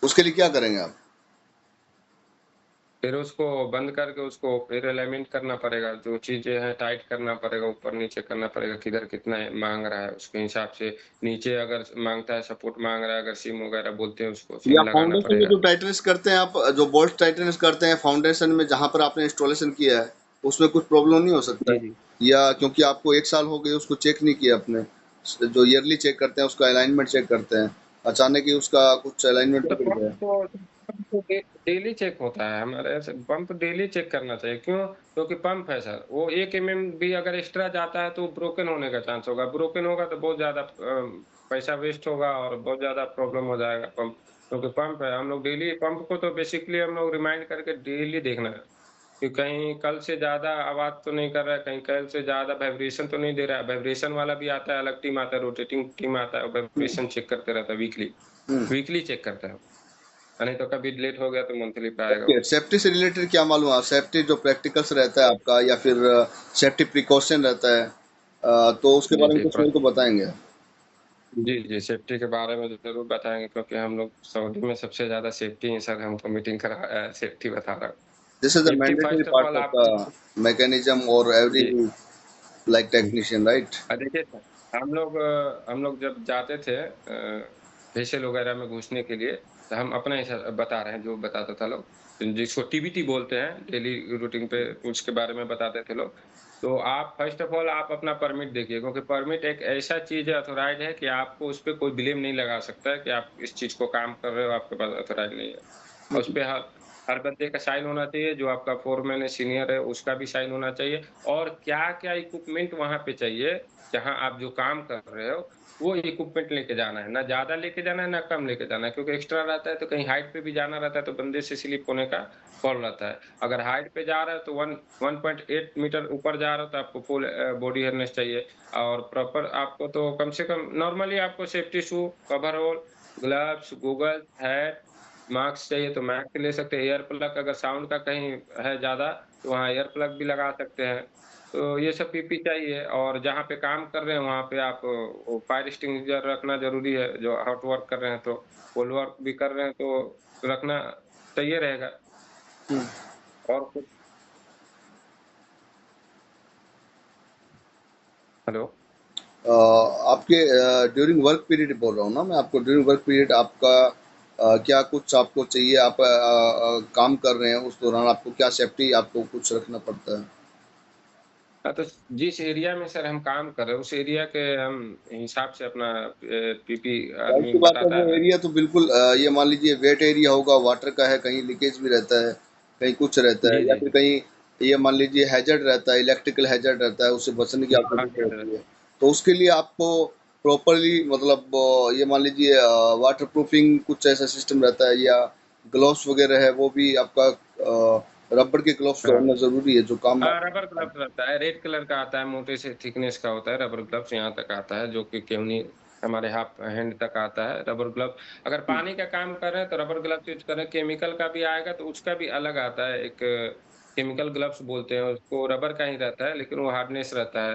उसके लिए क्या करेंगे आप? फिर उसको बंद करके उसको फिर एलाइनमेंट करना पड़ेगा, जो चीज़ें हैं टाइट करना पड़ेगा, ऊपर-नीचे करना पड़ेगा, किधर कितना माँग रहा है, उसके हिसाब से नीचे अगर माँगता है, सपोर्ट माँग रहा है, अगर सीम वगैरह बोलते हैं उसको, या सीम लगाना फाउंडेशन में पड़ेगा। जो टाइटनेस करते हैं आप, जो बोल्ट टाइटनेस करते हैं फाउंडेशन में जहाँ पर आपने इंस्टॉलेशन किया है, उसमें कुछ प्रॉब्लम नहीं हो सकता जी, है? जी। या क्योंकि आपको 1 साल हो गए उसको चेक नहीं किया आपने, जो ईयरली चेक करते हैं उसका अलाइनमेंट चेक करते हैं, अचानक ही उसका कुछ अलाइनमेंट तो बिगड़ पंप गया। तो पंप तो डेली चेक होता है हमारे ऐसे पंप डेली चेक करना चाहिए क्यों? क्योंकि पंप है सर, वो 1 भी अगर एक्स्ट्रा जाता है तो ब्रोकन होने का चांस होगा, ब्रोकन होगा तो बहुत ज़्यादा पैसा वेस्ट होगा और बहुत ज़्यादा प्रॉब्लम हो जाएगा पंप क्योंकि पंप है, हम लोग डेली पंप को तो बेसिकली हम लोग रिमाइंड करके डेली देखना है, कि कहीं कल से ज़्यादा आवाज़ तो नहीं कर रहा है, कहीं कल से ज़्यादा वाइब्रेशन तो नहीं दे रहा है, वाइब्रेशन वाला भी आता है, अलग टीम आता है, रोटेटिंग टीम आता है, हुँ, वाइब्रेशन चेक करते रहता है वीकली, हुँ। वीकली चेक करता है। नहीं तो कभी लेट हो गया तो मंथली पे आएगा ओके, वो। सेफ्टी से रिलेटेड क्या मालूम है? सेफ्टी जो प्रैक्टिकल्स रहता है आपका या फिर सेफ्टी प्रिकॉशन रहता है, तो उसके जी, बारे में जी, कुछ मेरे को बताएँगे? जी, जी, सेफ्टी के बारे में ज़रूर बताएँगे क्योंकि हम लोग सऊदी में सबसे ज़्यादा सेफ्टी ही सर हमको मीटिंग करवाया है, सेफ्टी बता रहा हूँ। This is the safety mandatory first of part all of आप द mechanism or every जी, like हुँ। technician, right? देखिए सर, हम लोग जब जाते थे फेशियल वगैरह में घुसने के लिए, तो हम अपना हिसा बता रहे हैं जो बताता था लोग, जिसको टीबीटी बोलते हैं, डेली रूटीन पे उसके बारे में बताते थे लोग। तो आप फर्स्ट ऑफ ऑल आप अपना परमिट देखिए क्योंकि परमिट एक ऐसा चीज़ है ऑथोराइज़्ड है कि आपको उस पे कोई ब्लेम नहीं लगा सकता है कि आप इस चीज़ को काम कर रहे हो, आपके पास ऑथोराइज़ नहीं है। और हुँ, उसपे हर बंदे का साइन होना चाहिए, जो आपका फोरमैन है, सीनियर है, उसका भी साइन होना चाहिए और क्या-क्या इक्विपमेंट वहाँ पे चाहिए, जहाँ आप जो काम कर रहे हो, वो इक्विपमेंट लेके जाना है। ना ज़्यादा लेके जाना है, ना कम लेके जाना है, क्योंकि एक्स्ट्रा रहता है तो कहीं हाइट पे भी जाना रहता है, तो बंदे से स्लिप होने का डर रहता है। अगर हाइट पे जा रहा है तो 1.8 मीटर ऊपर जा रहा है तो आपको फुल बॉडी हार्नेस चाहिए और प्रॉपर आपको तो कम से कम नॉर्मली आपको safety shoe, coverall, gloves, goggles, hat, mask चाहिए तो मास्क ले सकते हैं, ईयर प्लग अगर साउंड का कहीं है ज़्यादा, तो वहाँ ईयर प्लग भी लगा सकते हैं। तो ये सब पीपी चाहिए और जहाँ पे काम कर रहे हैं वहाँ पे आप वो फायर एक्सटिंग्विशर रखना ज़रूरी है, जो हॉट वर्क कर रहे हैं तो, कोल्ड वर्क भी कर रहे हैं तो रखना चाहिए रहेगा हुँ। और कुछ हेलो? आपके ड्यूरिंग वर्क पीरियड बोल रहा हूँ ना मैं आपको, ड्यूरिंग वर्क पीरियड आपका क्या कुछ आपको चाहिए? आप काम कर रहे हैं उस दौरान आपको क्या सेफ्टी आपको कुछ रखना पड़ता है? हाँ, तो जिस एरिया में सर हम काम कर रहे हैं, उस एरिया के हम हिसाब से अपना पीपी ज़ाहिर आदमी सी बात है बताता वो है। एरिया तो बिल्कुल ये मान लीजिए वेट एरिया होगा, वाटर का है, कहीं लीकेज भी रहता है, कहीं कुछ रहता है जी, या जी, फिर जी। कहीं ये मान लीजिए हैज़र्ड रहता है, इलेक्ट्रिकल हैज़र्ड रहता है, उससे बचने की आपको हाँ, ज़रूरत हाँ, होती है। तो उसके लिए आपको प्रॉपर्ली मतलब ये मान लीजिए वाटर प्रूफिंग कुछ ऐसा सिस्टम रहता है या ग्लव्स वगैरह है, वो भी आपका रबर के ग्लव्स तो हाँ। होना ज़रूरी है, जो काम हाँ, आता रबर ग्लव्स रहता है, रेड कलर का आता है, मोटे से थिकनेस का होता है, रबर ग्लव्स यहाँ तक आता है, जो कि केवनी हमारे हाफ हैंड तक आता है, रबर ग्लव। अगर है। पानी का काम कर रहे हैं, तो रबर ग्लव्स यूज़ करें, केमिकल का भी आएगा, तो उसका भी अलग आता है, एक केमिकल ग्लव्स बोलते हैं उसको, रबर का ही रहता है, लेकिन वो हार्डनेस रहता है।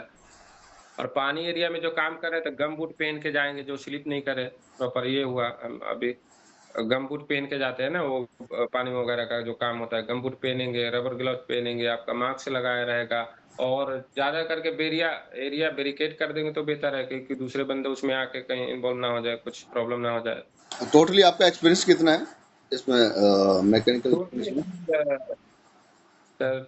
और पानी एरिया में जो काम कर रहे हैं तो गम बूट पहन के जाएँगे जो स्लिप नहीं करे प्रॉपर ये हुआ अभी गम बूट पहन के जाते हैं ना वो पानी वगैरह का जो काम होता है, गम बूट पहनेंगे, रबर ग्लव्स पहनेंगे, आपका मास्क लगाया रहेगा और ज़्यादा करके एरिया बैरिकेड कर देंगे तो बेहतर है क्योंकि दूसरे बंदे उसमें आके कहीं इन्वॉल्व ना हो जाए, कुछ प्रॉब्लम ना हो जाए। टोटली आपका एक्सपीरियंस कितना है इसमें मैकेनिकल एक्सपीरियंस टोटली में?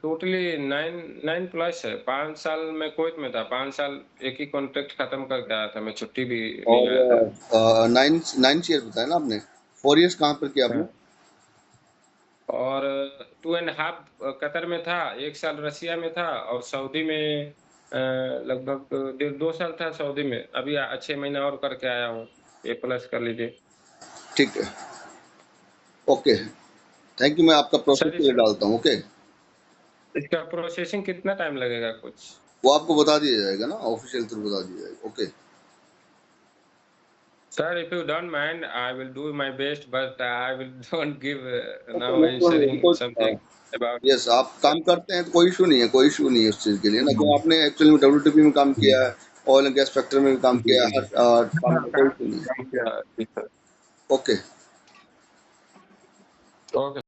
टोटली 9 9 प्लस है, 5 साल मैं कुवैत में था, 5 साल एक ही कॉन्ट्रैक्ट खत्म करके आया था, मैं छुट्टी भी नहीं आया था। और 9 ईयर बताया ना आपने, 4 ईयर्स कहाँ पर किया आपने? हाँ। और 2 एंड हाफ कतर में था, 1 साल रसिया में था और सऊदी में लगभग डेढ़ 2 साल था सऊदी में। अभी 6 महीना और करके आया हूँ, ये प्लस कर लीजिए। ठीक है, ओके, थैंक यू। मैं आपका प्रोसेस सर के लिए इसका डालता हूँ, ओके। इसका प्रोसेसिंग कितना टाइम लगेगा कुछ? वो आपको बता दिया जाएगा ना, ऑफिशियल थ्रू बता दिया जाएगा, okay. Sir, if you don't mind, I will do my best, but I will don't give okay, now no problem, answering something about yes, आप काम करते हैं तो कोई इशू नहीं है, कोई इशू नहीं है उस चीज़ के लिए ना, क्यों आपने एक्चुअली में डब्ल्यूटीपी में काम किया है, ऑयल एंड गैस फैक्ट्री में भी काम जी, किया है, जी। हर काम हाँ, में कोई काम इशू नहीं है, काम किया है। जी, सर। ओके। ओके।